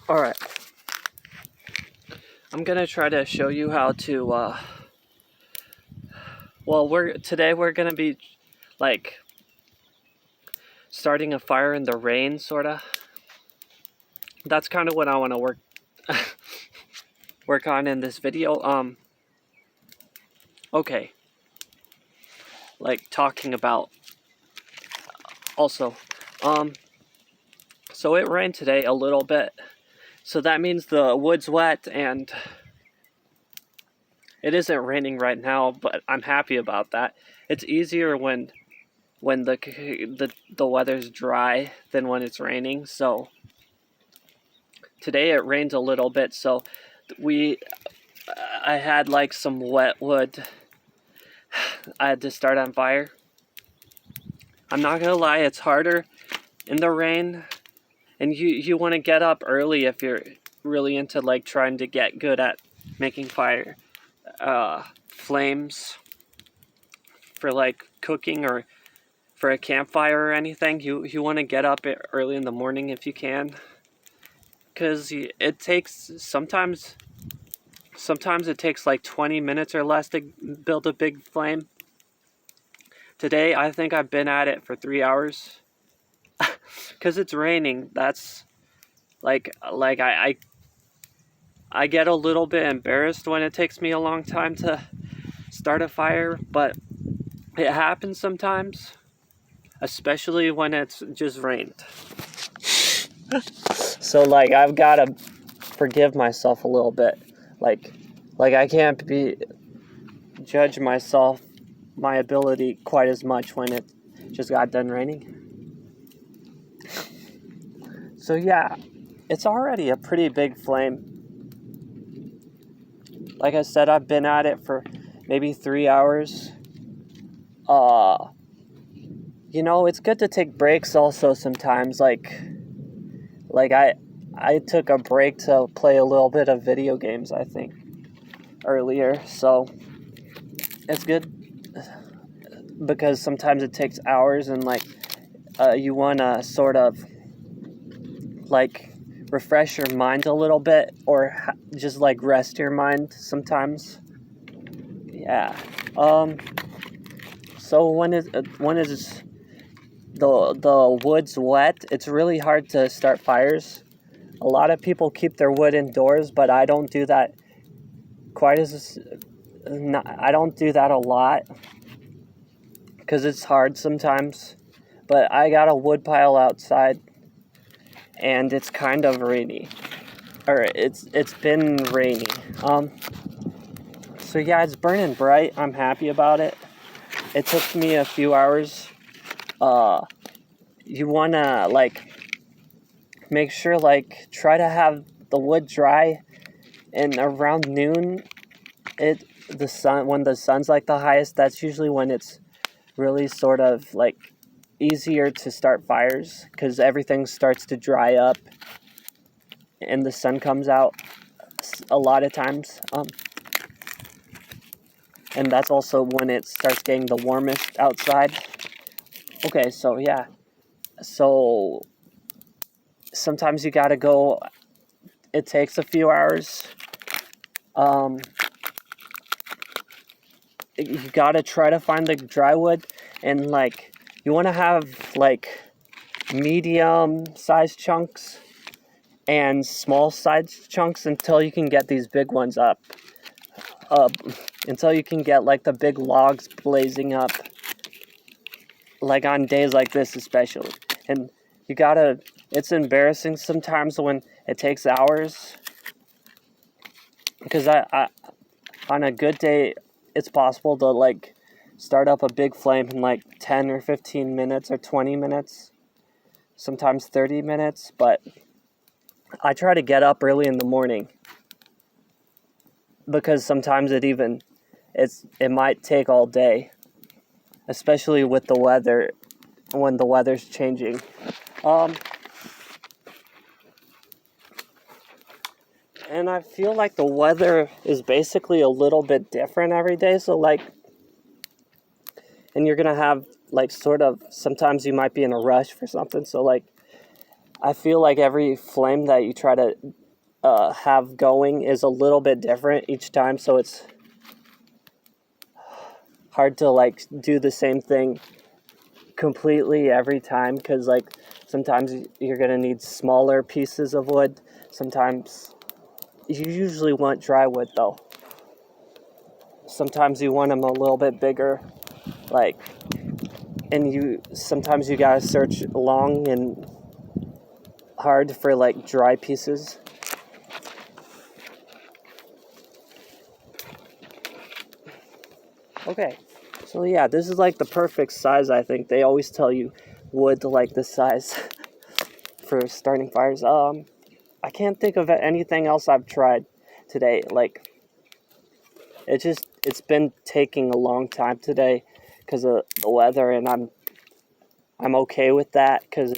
Alright, I'm gonna try to show you how to, today we're gonna be, like, starting a fire in the rain, sorta. That's kind of what I want to work on in this video. Okay, like, talking about, also, so it rained today a little bit, so that means the wood's wet, and it isn't raining right now, but I'm happy about that. It's easier when the weather's dry than when it's raining. So today it rained a little bit, so I had like some wet wood I had to start on fire. I'm not gonna lie, it's harder in the rain, and you want to get up early if you're really into like trying to get good at making fire flames for like cooking or for a campfire or anything. You want to get up early in the morning if you can, because it takes sometimes it takes like 20 minutes or less to build a big flame. Today I think I've been at it for 3 hours because it's raining. That's like I get a little bit embarrassed when it takes me a long time to start a fire, but it happens sometimes, especially when it's just rained. So like I've got to forgive myself a little bit. Like I can't judge myself, my ability quite as much when it just got done raining. So yeah, it's already a pretty big flame. Like I said, I've been at it for maybe 3 hours. You know, it's good to take breaks also sometimes. Like I took a break to play a little bit of video games, I think, earlier. So it's good because sometimes it takes hours, and like you want to sort of like refresh your mind a little bit, or just like rest your mind sometimes. Yeah. So when is the wood's wet, it's really hard to start fires. A lot of people keep their wood indoors, but I don't do that I don't do that a lot because it's hard sometimes. But I got a wood pile outside, and it's kind of rainy, or it's been rainy. So yeah, it's burning bright. I'm happy about it. It took me a few hours. You wanna like make sure, like, try to have the wood dry, and around noon, when the sun's like the highest, that's usually when it's really sort of like easier to start fires, because everything starts to dry up and the sun comes out a lot of times. And that's also when it starts getting the warmest outside. Okay, so yeah. So sometimes you gotta go, it takes a few hours. You gotta try to find the dry wood, and like you want to have like medium sized chunks and small sized chunks until you can get these big ones up. Until you can get like the big logs blazing up, like on days like this especially. And it's embarrassing sometimes when it takes hours, because I on a good day it's possible to like start up a big flame in like 10 or 15 minutes or 20 minutes, sometimes 30 minutes, but I try to get up early in the morning, because sometimes it might take all day, especially with the weather, when the weather's changing. And I feel like the weather is basically a little bit different every day, so like, and you're gonna have like sort of, sometimes you might be in a rush for something, so like I feel like every flame that you try to have going is a little bit different each time, so it's hard to like do the same thing completely every time, because like sometimes you're gonna need smaller pieces of wood. Sometimes you usually want dry wood though. Sometimes you want them a little bit bigger, like, and sometimes you gotta search long and hard for like dry pieces. Okay, so yeah, this is like the perfect size. I think they always tell you wood like this size for starting fires. I can't think of anything else I've tried today. Like, it's been taking a long time today because of the weather, and I'm okay with that because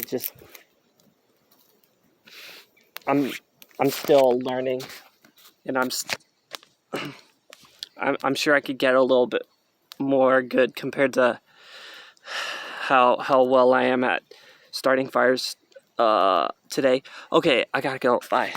I'm I'm still learning, and I'm sure I could get a little bit more good compared to how well I am at starting fires today. Okay, I gotta go. Bye.